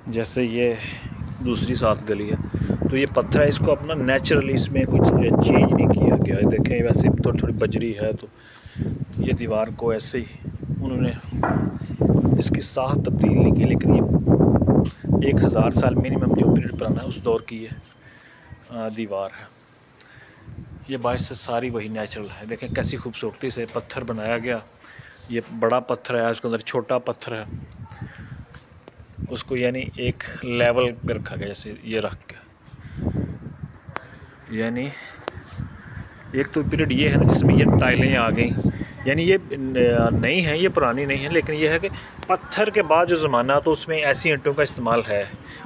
जैसे ये दूसरी सात गली है, तो ये पत्थर है, इसको अपना नेचुरली इसमें कुछ चेंज नहीं किया गया है। देखें वैसे थोड़ी थोड़ी बजरी है, तो ये दीवार को ऐसे ही उन्होंने इसकी साख तब्दील नहीं की, लेकिन ये 1000 साल मिनिमम जो पीरियड पुराना है उस दौर की ये दीवार है। ये बाइस से सारी वही नेचुरल है। देखें कैसी खूबसूरती से पत्थर बनाया गया। ये बड़ा पत्थर है, उसके अंदर छोटा पत्थर है, उसको यानी एक लेवल पे रखा गया, जैसे ये रख के। यानी एक तो पीरियड ये है ना जिसमें ये टाइलें आ गई, यानी ये नई है, ये पुरानी नहीं है, लेकिन ये है कि पत्थर के बाद जो ज़माना तो उसमें ऐसी ईंटों का इस्तेमाल है,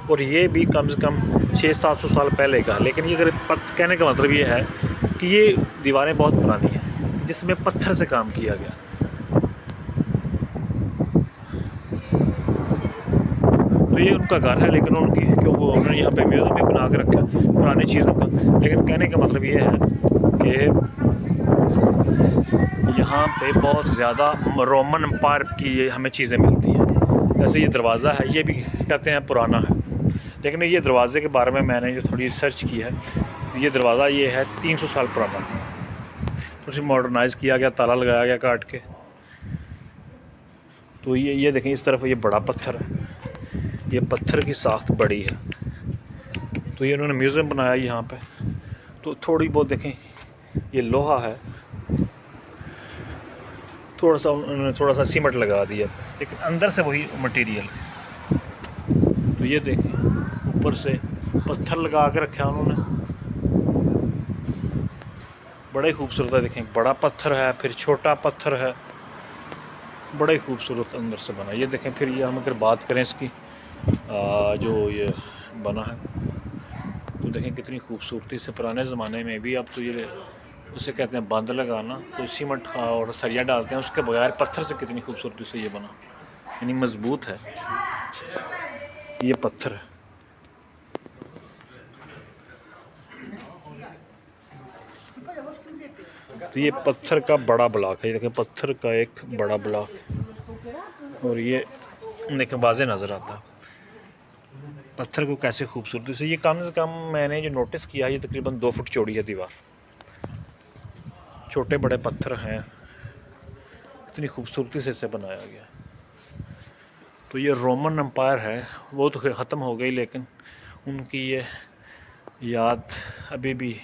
और ये भी कम से कम 600-700 साल पहले का। लेकिन ये अगर कहने का मतलब ये है कि ये दीवारें बहुत पुरानी हैं जिसमें पत्थर से काम किया गया। तो ये उनका घर है, लेकिन उनकी क्यों वो उन्होंने यहाँ पे म्यूज़ियम भी बना के रखा पुरानी चीज़ों का। लेकिन कहने का मतलब ये है कि यहाँ पे बहुत ज़्यादा रोमन एम्पायर की हमें चीज़ें मिलती हैं। जैसे ये दरवाज़ा है, ये भी कहते हैं पुराना है, लेकिन ये दरवाज़े के बारे में मैंने जो थोड़ी रिसर्च की है, तो ये दरवाज़ा ये है 300 साल पुराना, तो उसे मॉडर्नाइज़ किया गया, ताला लगाया गया काट के। तो ये देखें इस तरफ ये बड़ा पत्थर है, ये पत्थर की साख्त बड़ी है, तो ये उन्होंने म्यूज़ियम बनाया यहाँ पे। तो थोड़ी बहुत देखें ये लोहा है, उन्होंने थोड़ा सा सीमेंट लगा दिया, लेकिन अंदर से वही मटेरियल। तो ये देखें ऊपर से पत्थर लगा के रखा उन्होंने, बड़े खूबसूरत है। देखें बड़ा पत्थर है, फिर छोटा पत्थर है, बड़े खूबसूरत अंदर से बना। ये देखें फिर ये हम अगर बात करें इसकी जो ये बना है, तो देखें कितनी खूबसूरती से पुराने ज़माने में भी। अब तो ये उसे कहते हैं बंद लगाना, तो सीमेंट और सरिया डालते हैं, उसके बगैर पत्थर से कितनी खूबसूरती से ये बना, यानी मजबूत है ये पत्थर है। तो ये पत्थर का बड़ा ब्लॉक है, ये देखें पत्थर का एक बड़ा ब्लॉक, और ये देखें वाज़े नज़र आता है पत्थर को कैसे खूबसूरती से। ये कम से कम मैंने जो नोटिस किया, ये तकरीबन 2 फुट चौड़ी है दीवार, छोटे बड़े पत्थर हैं, इतनी खूबसूरती से इसे बनाया गया। तो ये रोमन एम्पायर है, वो तो ख़त्म हो गई, लेकिन उनकी ये याद अभी भी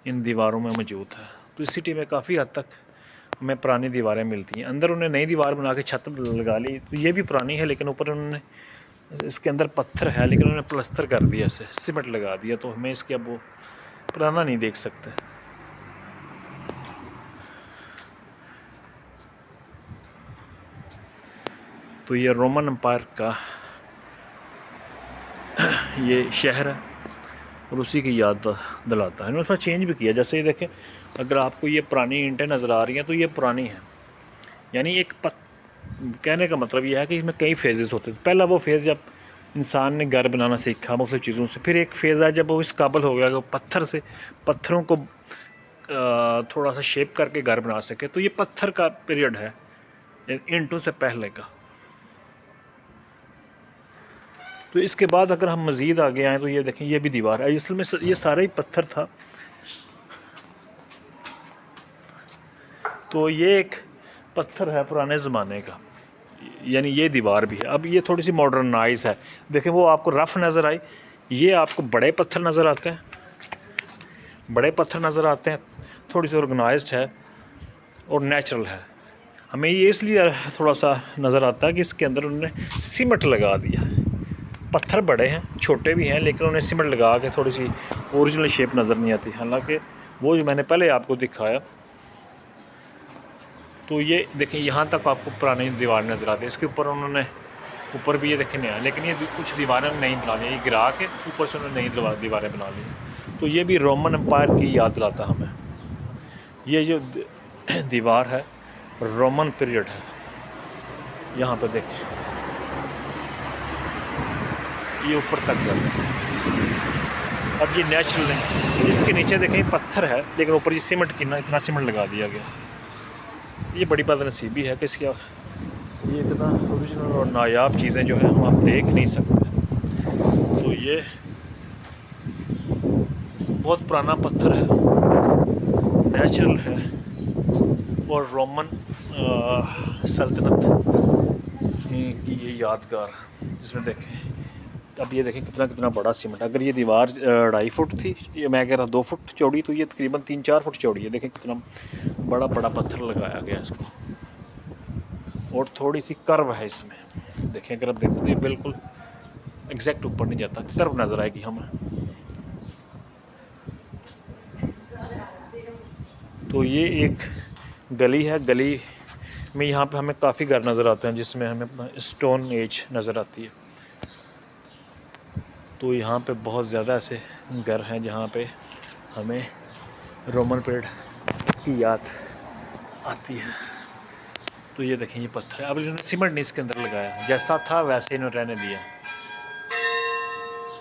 इन दीवारों में मौजूद है। तो इस सिटी में काफ़ी हद तक हमें पुरानी दीवारें मिलती हैं। अंदर उन्हें नई दीवार बना के छत लगा ली, तो ये भी पुरानी है, लेकिन ऊपर उन्होंने इसके अंदर पत्थर है, लेकिन उन्होंने प्लस्तर कर दिया, इसे सीमेंट लगा दिया, तो हमें इसके अब वो पुराना नहीं देख सकते। तो ये रोमन एम्पायर का ये शहर है, और उसी की याद दिलाता है। इन्होंने थोड़ा चेंज भी किया, जैसे ये देखें अगर आपको ये पुरानी ईंटें नज़र आ रही हैं, तो ये पुरानी है, यानी एक कहने का मतलब ये है कि इसमें कई फेजेस होते थे। पहला वो फेज़ जब इंसान ने घर बनाना सीखा मुख्तलिफ़ चीज़ों से, फिर एक फेज़ है जब वो इस काबिल हो गया कि पत्थर से पत्थरों को थोड़ा सा शेप करके घर बना सके। तो ये पत्थर का पीरियड है ईंटों से पहले का। तो इसके बाद अगर हम मज़ीद आगे आएँ, तो ये देखें ये भी दीवार है, असल में ये सारा ही पत्थर था। तो ये एक पत्थर है पुराने ज़माने का, यानी ये दीवार भी है। अब ये थोड़ी सी मॉडर्नाइज है, देखें वो आपको रफ़ नज़र आई, ये आपको बड़े पत्थर नज़र आते हैं, बड़े पत्थर नज़र आते हैं, थोड़ी सी ऑर्गेनाइज्ड है और नेचुरल है। हमें ये इसलिए थोड़ा सा नज़र आता है कि इसके अंदर उन्होंने सीमेंट लगा दिया। पत्थर बड़े हैं, छोटे भी हैं, लेकिन उन्हें सीमेंट लगा के थोड़ी सी ओरिजिनल शेप नज़र नहीं आती। हालांकि वो जो मैंने पहले आपको दिखाया, तो ये देखें यहाँ तक आपको पुरानी दीवार नज़र आती है। इसके ऊपर उन्होंने ऊपर भी ये देखें नया, लेकिन ये कुछ दीवारें नहीं बना ली, ये गिरा के ऊपर से उन्होंने नई दीवारें बना ली। तो ये भी रोमन एम्पायर की याद दिलाता हमें। ये जो दीवार है रोमन पीरियड है, यहाँ पर देखें ये ऊपर तक जाता है। अब ये नेचुरल है, इसके नीचे देखें पत्थर है, लेकिन ऊपर ये सीमेंट की ना इतना सीमेंट लगा दिया गया। ये बड़ी बदनसीबी है कि इसका ये इतना ओरिजिनल और नायाब चीज़ें जो हैं हम आप देख नहीं सकते। ये बहुत पुराना पत्थर है, नेचुरल है और रोमन सल्तनत की ये यादगार, जिसमें देखें अब ये देखें कितना कितना बड़ा सीमेंट। अगर ये दीवार 2.5 फुट थी, ये मैं कह रहा 2 फुट चौड़ी, तो ये तकरीबन 3-4 फुट चौड़ी है। देखें कितना बड़ा बड़ा पत्थर लगाया गया इसको, और थोड़ी सी कर्व है इसमें। देखें अगर आप देखते तो ये बिल्कुल एग्जैक्ट ऊपर नहीं जाता, कर्व नज़र आएगी हमें। तो ये एक गली है, गली में यहाँ पे हमें काफ़ी घर नज़र आते हैं जिसमें हमें अपना स्टोन एज नज़र आती है। तो यहाँ पे बहुत ज़्यादा ऐसे घर हैं जहाँ पे हमें रोमन पीरियड की याद आती है। तो ये देखें ये पत्थर है, अब इन्होंने सीमेंट नहीं इसके अंदर लगाया, जैसा था वैसे इन्होंने रहने दिया,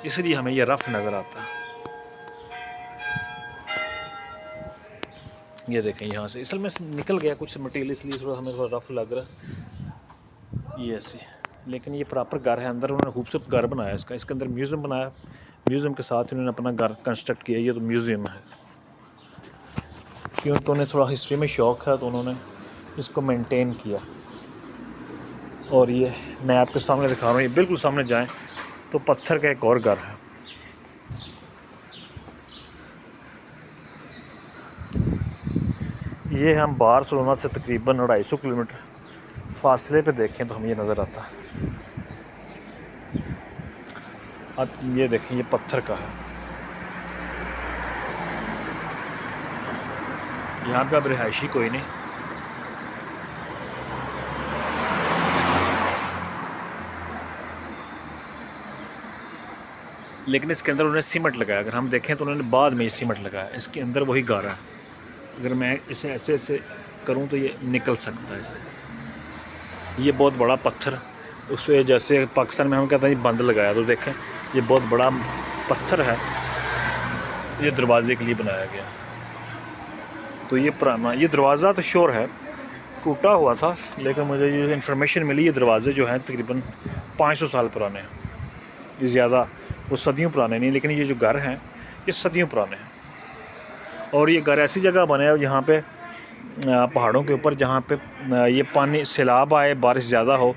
इसलिए हमें ये रफ नज़र आता है। ये देखें यहाँ से असल में निकल गया कुछ मटेरियल, इसलिए थोड़ा हमें थोड़ा रफ लग रहा है ये ऐसे। लेकिन ये प्रॉपर घर है, अंदर उन्होंने खूबसूरत घर बनाया इसका, इसके अंदर म्यूज़ियम बनाया, म्यूज़ियम के साथ इन्होंने अपना घर कंस्ट्रक्ट किया। ये तो म्यूज़ियम है, क्योंकि उन्हें थोड़ा हिस्ट्री में शौक़ है तो उन्होंने इसको मेंटेन किया। और ये मैं आपके सामने दिखा रहा हूँ, ये बिल्कुल सामने जाएँ तो पत्थर का एक और घर है। ये हम बार्सिलोना से तकरीबन 250 किलोमीटर फासले पे देखें तो हमें ये नज़र आता है। अब ये देखें ये पत्थर का है, यहाँ पे अब रिहायशी कोई नहीं। लेकिन इसके अंदर उन्होंने सीमेंट लगाया, अगर हम देखें तो उन्होंने बाद में ये सीमेंट लगाया, इसके अंदर वही गारा है। अगर मैं इसे ऐसे ऐसे करूं तो ये निकल सकता है इसे। ये बहुत बड़ा पत्थर, उसे जैसे पाकिस्तान में हम कहते हैं बंद लगाया, तो देखें ये बहुत बड़ा पत्थर है, ये दरवाजे के लिए बनाया गया। तो ये पुराना, ये दरवाज़ा तो श्योर है टूटा हुआ था, लेकिन मुझे ये इन्फॉर्मेशन मिली ये दरवाजे जो हैं तकरीबन 500 साल पुराने हैं। ये ज़्यादा वो सदियों पुराने नहीं, लेकिन ये जो घर हैं ये सदियों पुराने हैं। और ये घर ऐसी जगह बने हैं जहाँ पे पहाड़ों के ऊपर, जहाँ पे ये पानी सैलाब आए, बारिश ज़्यादा हो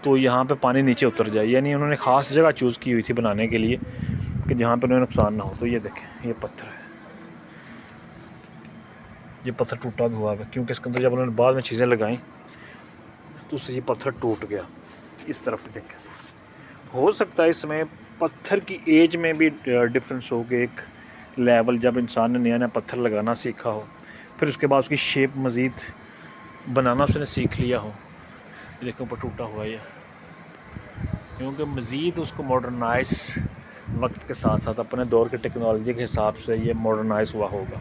तो यहाँ पे पानी नीचे उतर जाए, यानी उन्होंने ख़ास जगह चूज़ की हुई थी बनाने के लिए कि जहाँ पे उन्हें नुकसान ना हो। तो ये देखें ये पत्थर है, ये पत्थर टूटा भी हुआ है, क्योंकि इसके अंदर जब उन्होंने बाद में चीज़ें लगाई तो उससे ये पत्थर टूट गया। इस तरफ देखें, हो सकता है इसमें पत्थर की एज में भी डिफरेंस हो कि एक लेवल जब इंसान ने नया नया पत्थर लगाना सीखा हो, फिर उसके बाद उसकी शेप मज़ीद बनाना उसने सीख लिया हो। देखो ऊपर टूटा हुआ ये, क्योंकि मज़ीद उसको मॉडर्नाइज वक्त के साथ साथ अपने दौर के टेक्नोलॉजी के हिसाब से ये मॉडर्नाइज हुआ होगा।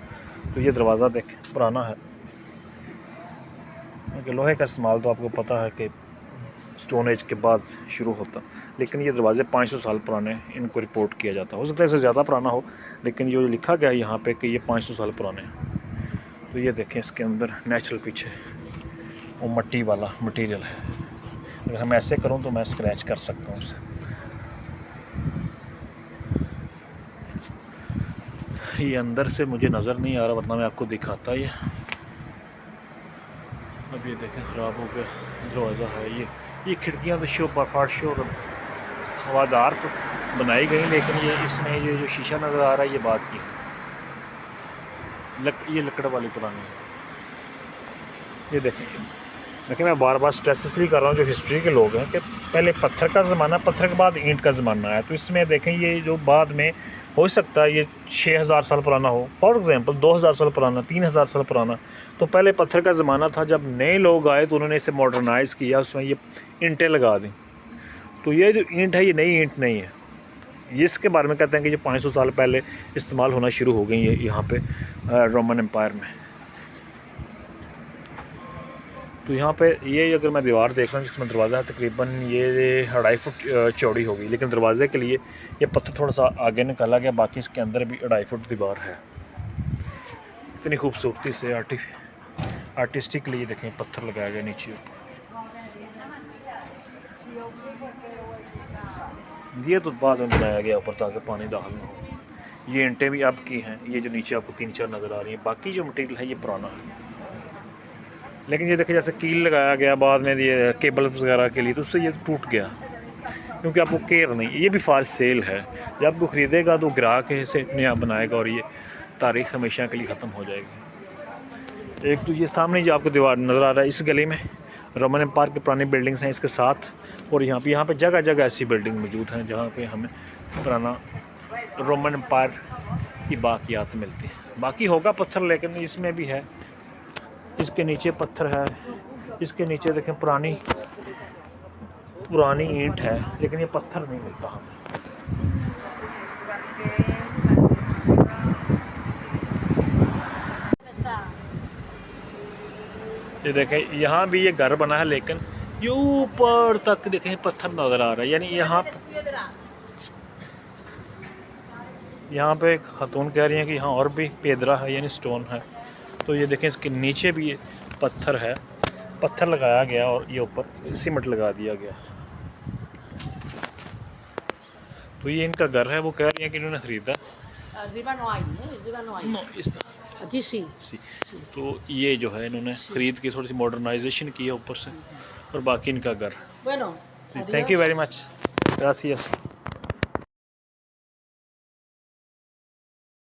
तो ये दरवाज़ा देखें पुराना है, क्योंकि लोहे का इस्तेमाल तो आपको पता है कि स्टोन एज के बाद शुरू होता, लेकिन ये दरवाज़े 500 साल पुराने इनको रिपोर्ट किया जाता। हो सकता है इससे ज़्यादा पुराना हो, लेकिन जो लिखा गया है यहाँ पे कि ये 500 साल पुराने हैं। तो ये देखें इसके अंदर नेचुरल पीछे वो मट्टी वाला मटेरियल है, अगर हम ऐसे करूँ तो मैं स्क्रैच कर सकता हूँ उसे। ये अंदर से मुझे नज़र नहीं आ रहा, वरना मैं आपको दिखाता। ये अब ये देखें ख़राब हो गया दरवाज़ा है। ये खिड़कियाँ तो शो फर्श और हवादार तो बनाई गई, लेकिन ये इसमें ये जो शीशा नज़र आ रहा है ये बात की ये लकड़ वाली पुरानी है। ये देखें मैं बार बार स्ट्रेस इसलिए कर रहा हूँ, जो हिस्ट्री के लोग हैं कि पहले पत्थर का ज़माना, पत्थर के बाद ईंट का ज़माना आया। तो इसमें देखें ये जो बाद में हो सकता है ये 6000 साल पुराना हो, फॉर एग्ज़ाम्पल 2000 साल पुराना, 3000 साल पुराना। तो पहले पत्थर का ज़माना था, जब नए लोग आए तो उन्होंने इसे मॉडर्नाइज़ किया, उसमें ये ईंटें लगा दी। तो ये जो ईंट है ये नई ईंट नहीं है, ये इसके बारे में कहते हैं कि ये 500 साल पहले इस्तेमाल होना शुरू हो गई है यहाँ पे रोमन एम्पायर में। तो यहाँ पे ये अगर मैं दीवार देख रहा हूँ जिसमें दरवाज़ा है, तकरीबन ये 2.5 फुट चौड़ी हो गई, लेकिन दरवाज़े के लिए ये पत्थर थोड़ा सा आगे निकाला गया, बाकी इसके अंदर भी 2.5 फुट दीवार है। इतनी खूबसूरती से आर्टिस्टिकली देखें पत्थर लगाया गया नीचे। ये तो बाद में बनाया गया ऊपर ताकि पानी दाखिल ना हो। ये ईंटें भी अब की हैं, ये जो नीचे आपको 3-4 नज़र आ रही हैं, बाकी जो मटेरियल है ये पुराना है। लेकिन ये देखिए जैसे कील लगाया गया बाद में ये केबल्स वगैरह के लिए, तो उससे ये टूट गया क्योंकि आपको केयर नहीं। ये भी फार सेल है, जब आपको ख़रीदेगा तो ग्राहक इसे नया बनाएगा और ये तारीख हमेशा के लिए ख़त्म हो जाएगी। एक तो ये सामने जो आपको दीवार नज़र आ रहा है, इस गली में रोमन एम्पायर की पुरानी बिल्डिंग्स हैं इसके साथ, और यहाँ पे जगह जगह ऐसी बिल्डिंग मौजूद हैं जहाँ पे हमें पुराना रोमन एम्पायर की बाकियात मिलती है। बाकी होगा पत्थर, लेकिन इसमें भी है, इसके नीचे पत्थर है, इसके नीचे देखें पुरानी ईंट है, लेकिन ये पत्थर नहीं मिलता हमें। ये देखें यहाँ भी ये घर बना है, लेकिन ये ऊपर तक देखें पत्थर नज़र आ रहा है। यानी यहाँ पे एक खातून कह रही हैं कि यहाँ और भी पेदरा है, यानी स्टोन है। तो ये देखें इसके नीचे भी ये पत्थर है, पत्थर लगाया गया और ये ऊपर सीमेंट लगा दिया गया। तो ये इनका घर है, वो कह रही हैं कि इन्होंने ख़रीदा इस तरह सी। तो ये जो है इन्होंने ख़रीद के थोड़ी सी मॉडर्नाइजेशन की है ऊपर से, और बाकी इनका घर। Thank you very much, gracious.